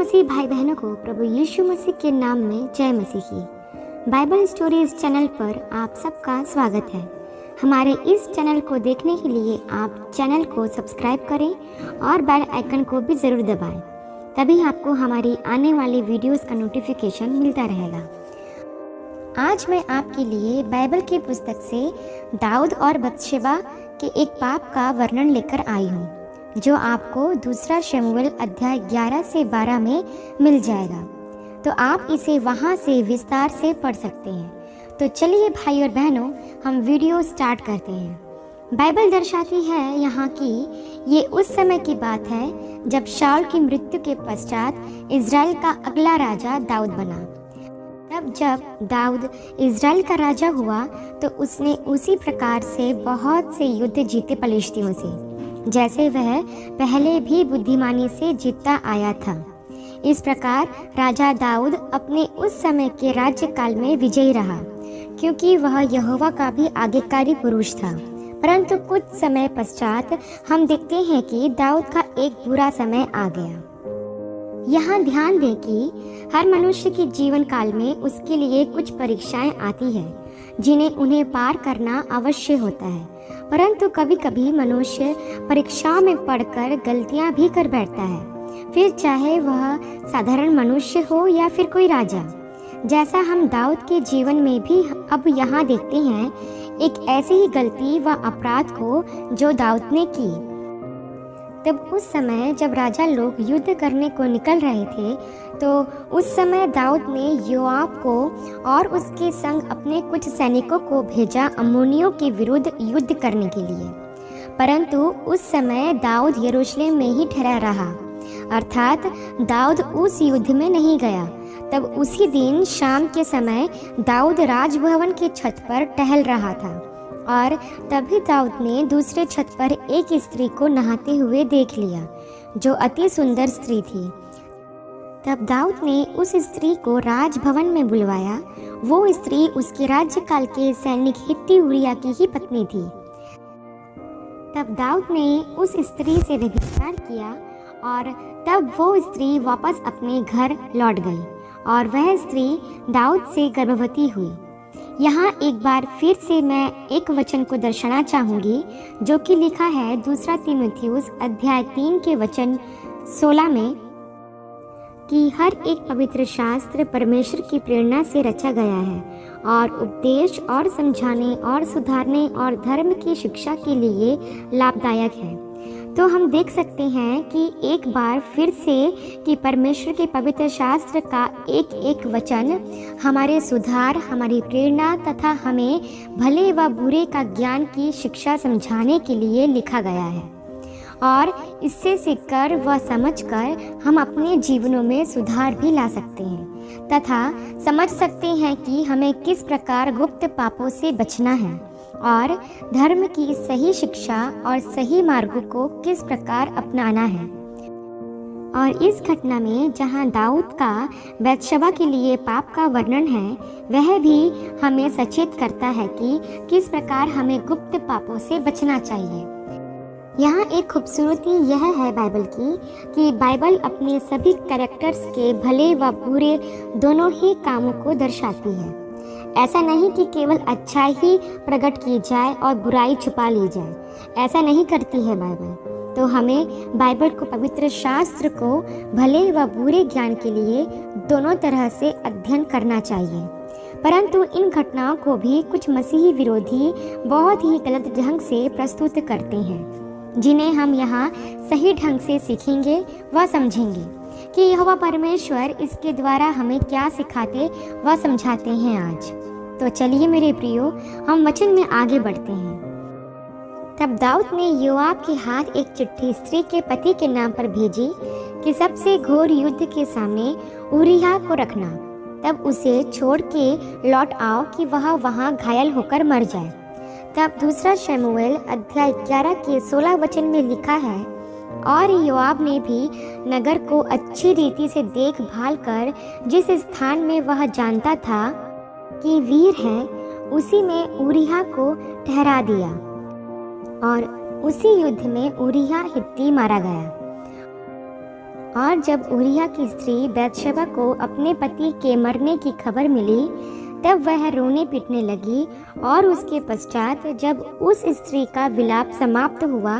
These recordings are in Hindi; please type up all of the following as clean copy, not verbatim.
मसीह भाई बहनों को प्रभु यीशु मसीह के नाम में जय मसीह की। बाइबल स्टोरीज चैनल पर आप सबका स्वागत है। हमारे इस चैनल को देखने के लिए आप चैनल को सब्सक्राइब करें और बेल आइकन को भी ज़रूर दबाएं, तभी आपको हमारी आने वाली वीडियोस का नोटिफिकेशन मिलता रहेगा। आज मैं आपके लिए बाइबल की पुस्तक से दाऊद और बत्शेबा के एक पाप का वर्णन लेकर आई हूँ, जो आपको दूसरा शमूएल अध्याय 11 से 12 में मिल जाएगा। तो आप इसे वहाँ से विस्तार से पढ़ सकते हैं। तो चलिए भाई और बहनों, हम वीडियो स्टार्ट करते हैं। बाइबल दर्शाती है यहाँ कि ये उस समय की बात है जब शाऊल की मृत्यु के पश्चात इज़राइल का अगला राजा दाऊद बना। तब जब दाऊद इज़राइल का राजा हुआ तो उसने उसी प्रकार से बहुत से युद्ध जीते पलिश्तियों से, जैसे वह पहले भी बुद्धिमानी से जीतता आया था। इस प्रकार राजा दाऊद अपने उस समय के राज्यकाल में विजयी रहा, क्योंकि वह यहोवा का भी आज्ञाकारी पुरुष था। परंतु कुछ समय पश्चात हम देखते हैं कि दाऊद का एक बुरा समय आ गया। यहाँ ध्यान दें कि हर मनुष्य के जीवन काल में उसके लिए कुछ परीक्षाएं आती हैं, जिन्हें उन्हें पार करना अवश्य होता है। परंतु कभी कभी मनुष्य परीक्षाओं में पढ़कर गलतियां भी कर बैठता है, फिर चाहे वह साधारण मनुष्य हो या फिर कोई राजा। जैसा हम दाऊद के जीवन में भी अब यहाँ देखते हैं, एक ऐसी ही गलती व अपराध को जो दाऊद ने की। तब उस समय जब राजा लोग युद्ध करने को निकल रहे थे, तो उस समय दाऊद ने योआब को और उसके संग अपने कुछ सैनिकों को भेजा अम्मोनियों के विरुद्ध युद्ध करने के लिए। परंतु उस समय दाऊद यरूशलेम में ही ठहरा रहा, अर्थात दाऊद उस युद्ध में नहीं गया। तब उसी दिन शाम के समय दाऊद राजभवन के छत पर टहल रहा था, और तभी दाऊद ने दूसरे छत पर एक स्त्री को नहाते हुए देख लिया, जो अति सुंदर स्त्री थी। तब दाऊद ने उस स्त्री को राजभवन में बुलवाया। वो स्त्री उसके राज्यकाल के सैनिक हित्ती उरिय्याह की ही पत्नी थी। तब दाऊद ने उस स्त्री से व्यभिचार किया, और तब वो स्त्री वापस अपने घर लौट गई, और वह स्त्री दाऊद से गर्भवती हुई। यहाँ एक बार फिर से मैं एक वचन को दर्शाना चाहूँगी, जो कि लिखा है दूसरा तीमुथियुस अध्याय 3 के वचन 16 में, कि हर एक पवित्र शास्त्र परमेश्वर की प्रेरणा से रचा गया है और उपदेश और समझाने और सुधारने और धर्म की शिक्षा के लिए लाभदायक है। तो हम देख सकते हैं कि एक बार फिर से कि परमेश्वर के पवित्र शास्त्र का एक एक वचन हमारे सुधार, हमारी प्रेरणा तथा हमें भले व बुरे का ज्ञान की शिक्षा समझाने के लिए लिखा गया है, और इससे सीखकर व समझकर हम अपने जीवनों में सुधार भी ला सकते हैं तथा समझ सकते हैं कि हमें किस प्रकार गुप्त पापों से बचना है और धर्म की सही शिक्षा और सही मार्गों को किस प्रकार अपनाना है। और इस घटना में जहां दाऊद का बत्शेबा के लिए पाप का वर्णन है, वह भी हमें सचेत करता है कि किस प्रकार हमें गुप्त पापों से बचना चाहिए। यहाँ एक खूबसूरती यह है बाइबल की कि बाइबल अपने सभी कैरेक्टर्स के भले व बुरे दोनों ही कामों को दर्शाती है। ऐसा नहीं कि केवल अच्छाई ही प्रकट की जाए और बुराई छुपा ली जाए, ऐसा नहीं करती है बाइबल। तो हमें बाइबल को, पवित्र शास्त्र को भले व बुरे ज्ञान के लिए दोनों तरह से अध्ययन करना चाहिए। परंतु इन घटनाओं को भी कुछ मसीही विरोधी बहुत ही गलत ढंग से प्रस्तुत करते हैं, जिन्हें हम यहाँ सही ढंग से सीखेंगे व समझेंगे कि यहोवा परमेश्वर इसके द्वारा हमें क्या सिखाते व समझाते हैं आज। तो चलिए मेरे प्रियो, हम वचन में आगे बढ़ते हैं। तब दाऊद ने योआब के हाथ एक चिट्ठी स्त्री के पति के नाम पर भेजी कि सबसे घोर युद्ध के सामने उरिय्याह को रखना, तब उसे छोड़ के लौट आओ कि वह वहाँ घायल होकर मर जाए। तब दूसरा शमूएल अध्याय 11 के 16 वचन में लिखा है, और योआब ने भी नगर को अच्छी रीति से देखभाल कर जिस स्थान में वह जानता था कि वीर है, उसी में उरिय्याह को ठहरा दिया, और उसी युद्ध में उरिय्याह हित्ती मारा गया। और जब उरिया की स्त्री बैतशेबा को अपने पति के मरने की खबर मिली, तब वह रोने पीटने लगी। और उसके पश्चात जब उस स्त्री का विलाप समाप्त हुआ,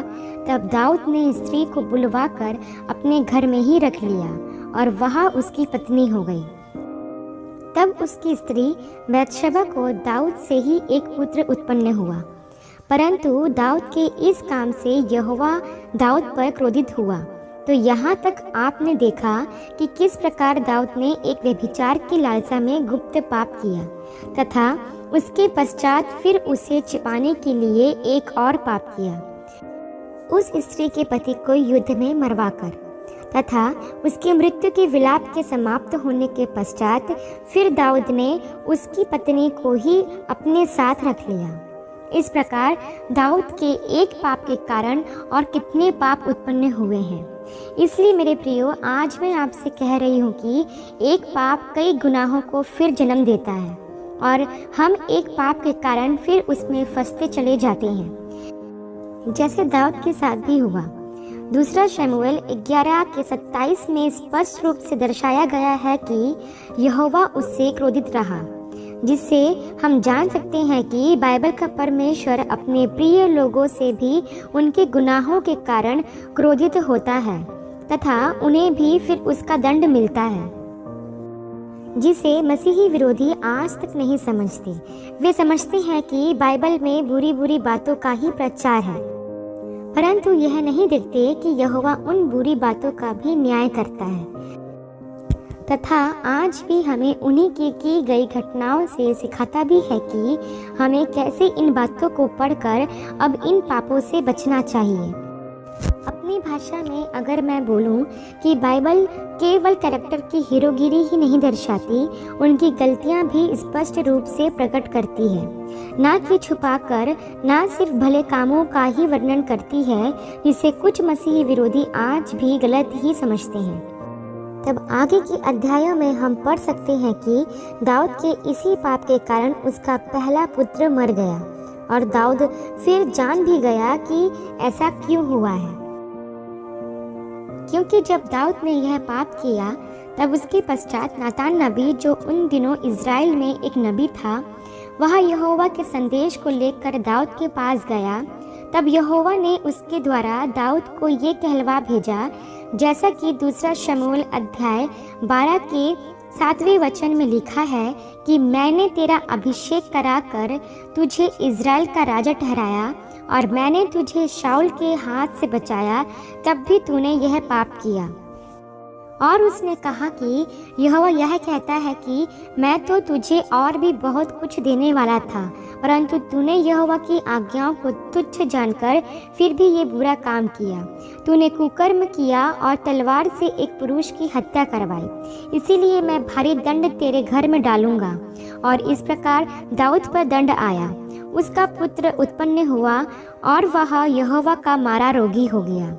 तब दाऊद ने स्त्री को बुलवाकर अपने घर में ही रख लिया और वह उसकी पत्नी हो गई। तब उसकी स्त्री बैतशेबा को दाऊद से ही एक पुत्र उत्पन्न हुआ। परंतु दाऊद के इस काम से यहोवा दाऊद पर क्रोधित हुआ। तो यहाँ तक आपने देखा कि किस प्रकार दाऊद ने एक व्यभिचार की लालसा में गुप्त पाप किया, तथा उसके पश्चात फिर उसे छिपाने के लिए एक और पाप किया, उस स्त्री के पति को युद्ध में मरवाकर, तथा उसकी मृत्यु के विलाप के समाप्त होने के पश्चात फिर दाऊद ने उसकी पत्नी को ही अपने साथ रख लिया। इस प्रकार दाऊद के एक पाप के कारण और कितने पाप उत्पन्न हुए हैं। इसलिए मेरे प्रियो, आज मैं आपसे कह रही हूँ कि एक पाप कई गुनाहों को फिर जन्म देता है और हम एक पाप के कारण फिर उसमें फंसते चले जाते हैं, जैसे दाऊद के साथ भी हुआ। दूसरा शमूएल 11 के 27 में स्पष्ट रूप से दर्शाया गया है कि यहोवा उससे क्रोधित रहा, जिससे हम जान सकते हैं कि बाइबल का परमेश्वर अपने प्रिय लोगों से भी उनके गुनाहों के कारण क्रोधित होता है, तथा उन्हें भी फिर उसका दंड मिलता है, जिसे मसीही विरोधी आज तक नहीं समझते। वे समझते हैं कि बाइबल में बुरी बुरी बातों का ही प्रचार है, परंतु यह नहीं देखते कि यहोवा उन बुरी बातों का भी न्याय करता है, तथा आज भी हमें उन्हीं की गई घटनाओं से सिखाता भी है कि हमें कैसे इन बातों को पढ़कर अब इन पापों से बचना चाहिए। अपनी भाषा में अगर मैं बोलूं कि बाइबल केवल कैरेक्टर की हीरोगिरी ही नहीं दर्शाती, उनकी गलतियां भी स्पष्ट रूप से प्रकट करती है, ना कि छुपाकर, ना सिर्फ भले कामों का ही वर्णन करती है, जिसे कुछ मसीही विरोधी आज भी गलत ही समझते हैं। तब आगे की अध्यायों में हम पढ़ सकते हैं कि दाऊद के इसी पाप के कारण उसका पहला पुत्र मर गया और दाऊद फिर जान भी गया कि ऐसा क्यों हुआ है, क्योंकि जब दाऊद ने यह पाप किया, तब उसके पश्चात नातान नबी, जो उन दिनों इज़राइल में एक नबी था, वह यहोवा के संदेश को लेकर दाऊद के पास गया। तब यहोवा ने उसके द्वारा दाऊद को ये कहलवा भेजा, जैसा कि दूसरा शमूएल अध्याय 12 के 7वें वचन में लिखा है कि मैंने तेरा अभिषेक कराकर तुझे इज़राइल का राजा ठहराया और मैंने तुझे शाऊल के हाथ से बचाया, तब भी तूने यह पाप किया। और उसने कहा कि यहोवा यह कहता है कि मैं तो तुझे और भी बहुत कुछ देने वाला था, परंतु तूने यहोवा की आज्ञाओं को तुच्छ जानकर फिर भी ये बुरा काम किया। तूने कुकर्म किया और तलवार से एक पुरुष की हत्या करवाई, इसीलिए मैं भारी दंड तेरे घर में डालूंगा। और इस प्रकार दाऊद पर दंड आया। उसका पुत्र उत्पन्न हुआ और वह यहोवा का मारा रोगी हो गया।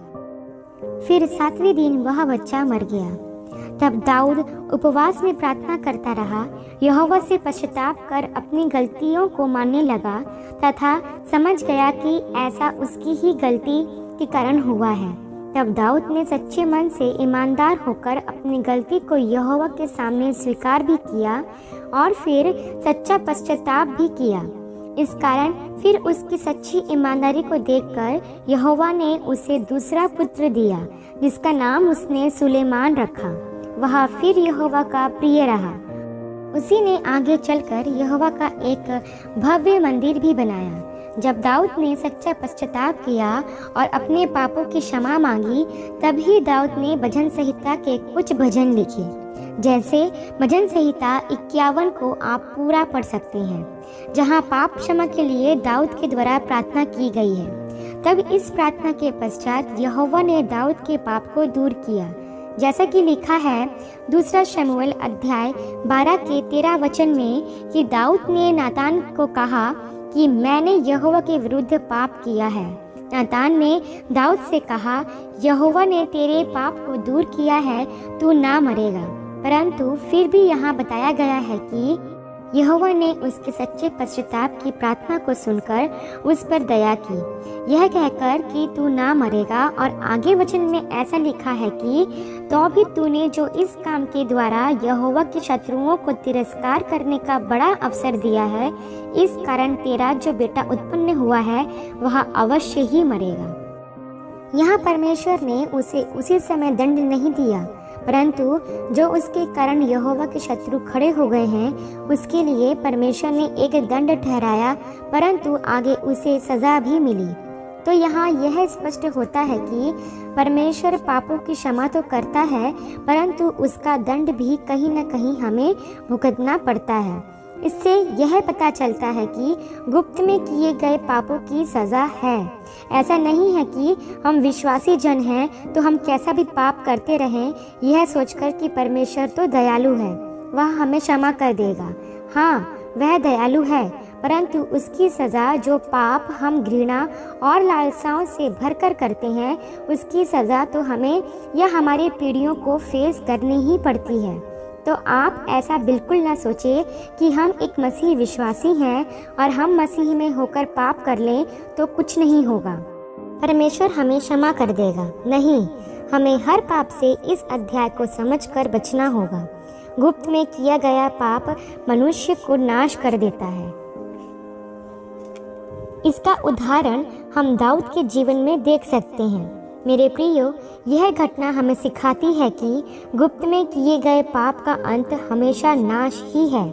फिर 7वें दिन वह बच्चा मर गया। तब दाऊद उपवास में प्रार्थना करता रहा, यहोवा से पश्चाताप कर अपनी गलतियों को मानने लगा, तथा समझ गया कि ऐसा उसकी ही गलती के कारण हुआ है। तब दाऊद ने सच्चे मन से ईमानदार होकर अपनी गलती को यहोवा के सामने स्वीकार भी किया और फिर सच्चा पश्चाताप भी किया। इस कारण फिर उसकी सच्ची ईमानदारी को देखकर यहोवा ने उसे दूसरा पुत्र दिया, जिसका नाम उसने सुलेमान रखा। वह फिर यहोवा का प्रिय रहा। उसी ने आगे चलकर यहोवा का एक भव्य मंदिर भी बनाया। जब दाऊद ने सच्चा पश्चाताप किया और अपने पापों की क्षमा मांगी, तभी दाऊद ने भजन संहिता के कुछ भजन लिखे, जैसे भजन संहिता 51 को आप पूरा पढ़ सकते हैं, जहां पाप क्षमा के लिए दाऊद के द्वारा प्रार्थना की गई है। तब इस प्रार्थना के पश्चात यहोवा ने दाऊद के पाप को दूर किया, जैसा कि लिखा है दूसरा शमूएल अध्याय 12 के 13 वचन में कि दाऊद ने नातान को कहा कि मैंने यहोवा के विरुद्ध पाप किया है। नातान ने दाऊद से कहा, यहोवा ने तेरे पाप को दूर किया है, तू ना मरेगा। परंतु फिर भी यहाँ बताया गया है कि यहोवा ने उसके सच्चे पश्चाताप की प्रार्थना को सुनकर उस पर दया की, यह कहकर कि तू ना मरेगा। और आगे वचन में ऐसा लिखा है कि तो भी तूने जो इस काम के द्वारा यहोवा के शत्रुओं को तिरस्कार करने का बड़ा अवसर दिया है, इस कारण तेरा जो बेटा उत्पन्न हुआ है वह अवश्य ही मरेगा। यहाँ परमेश्वर ने उसे उसी समय दंड नहीं दिया, परंतु जो उसके कारण यहोवा के शत्रु खड़े हो गए हैं उसके लिए परमेश्वर ने एक दंड ठहराया, परंतु आगे उसे सजा भी मिली। तो यहाँ यह स्पष्ट होता है कि परमेश्वर पापों की क्षमा तो करता है, परंतु उसका दंड भी कहीं न कहीं हमें भुगतना पड़ता है। इससे यह पता चलता है कि गुप्त में किए गए पापों की सज़ा है। ऐसा नहीं है कि हम विश्वासी जन हैं तो हम कैसा भी पाप करते रहें, यह सोचकर कि परमेश्वर तो दयालु है, वह हमें क्षमा कर देगा। हाँ, वह दयालु है, परंतु उसकी सज़ा जो पाप हम घृणा और लालसाओं से भरकर करते हैं, उसकी सज़ा तो हमें या हमारी पीढ़ियों को फेस करनी ही पड़ती है। तो आप ऐसा बिल्कुल ना सोचें कि हम एक मसीही विश्वासी हैं और हम मसीह में होकर पाप कर लें तो कुछ नहीं होगा, परमेश्वर हमें क्षमा कर देगा। नहीं, हमें हर पाप से इस अध्याय को समझकर बचना होगा। गुप्त में किया गया पाप मनुष्य को नाश कर देता है। इसका उदाहरण हम दाऊद के जीवन में देख सकते हैं। मेरे प्रियो, यह घटना हमें सिखाती है कि गुप्त में किए गए पाप का अंत हमेशा नाश ही है,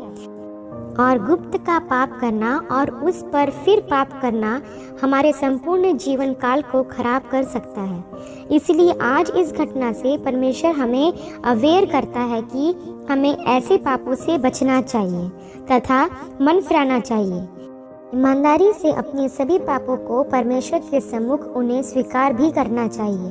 और गुप्त का पाप करना और उस पर फिर पाप करना हमारे संपूर्ण जीवन काल को खराब कर सकता है। इसलिए आज इस घटना से परमेश्वर हमें अवेयर करता है कि हमें ऐसे पापों से बचना चाहिए तथा मन फिराना चाहिए। ईमानदारी से अपने सभी पापों को परमेश्वर के सम्मुख उन्हें स्वीकार भी करना चाहिए,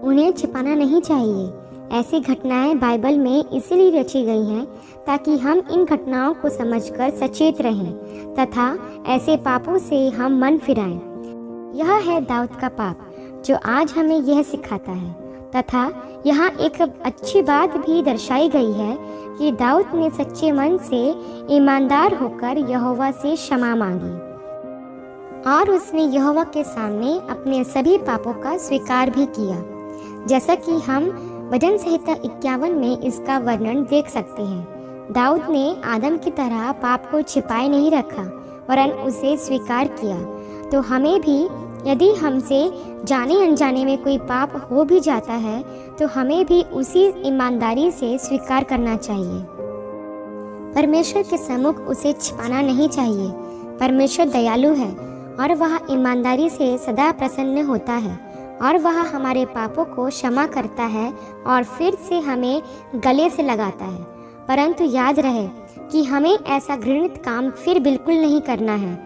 उन्हें छिपाना नहीं चाहिए। ऐसी घटनाएं बाइबल में इसलिए रची गई हैं ताकि हम इन घटनाओं को समझकर सचेत रहें तथा ऐसे पापों से हम मन फिराएं। यह है दाऊद का पाप जो आज हमें यह सिखाता है, तथा यहाँ एक अच्छी बात भी दर्शाई गई है कि दाऊद ने सच्चे मन से ईमानदार होकर यहोवा से क्षमा मांगी और उसने यहोवा के सामने अपने सभी पापों का स्वीकार भी किया। जैसा कि हम भजन संहिता 51 में इसका वर्णन देख सकते हैं। दाऊद ने आदम की तरह पाप को छिपाए नहीं रखा वरन उसे स्वीकार किया। तो हमें भी यदि हमसे जाने अनजाने में कोई पाप हो भी जाता है तो हमें भी उसी ईमानदारी से स्वीकार करना चाहिए। परमेश्वर के सम्मुख उसे छिपाना नहीं चाहिए। परमेश्वर दयालु है और वह ईमानदारी से सदा प्रसन्न होता है और वह हमारे पापों को क्षमा करता है और फिर से हमें गले से लगाता है। परंतु याद रहे कि हमें ऐसा घृणित काम फिर बिल्कुल नहीं करना है।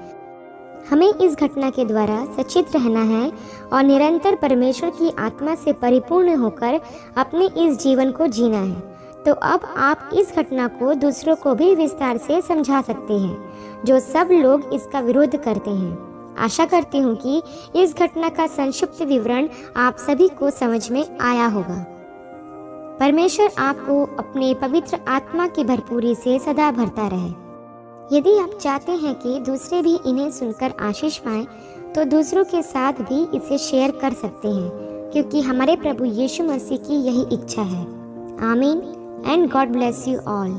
हमें इस घटना के द्वारा सचेत रहना है और निरंतर परमेश्वर की आत्मा से परिपूर्ण होकर अपने इस जीवन को जीना है। तो अब आप इस घटना को दूसरों को भी विस्तार से समझा सकते हैं जो सब लोग इसका विरोध करते हैं। आशा करती हूँ कि इस घटना का संक्षिप्त विवरण आप सभी को समझ में आया होगा। परमेश्वर आपको अपने पवित्र आत्मा की भरपूरी से सदा भरता रहे। यदि आप चाहते हैं कि दूसरे भी इन्हें सुनकर आशीष पाएं, तो दूसरों के साथ भी इसे शेयर कर सकते हैं, क्योंकि हमारे प्रभु यीशु मसीह की यही इच्छा है। आमीन and God bless you all.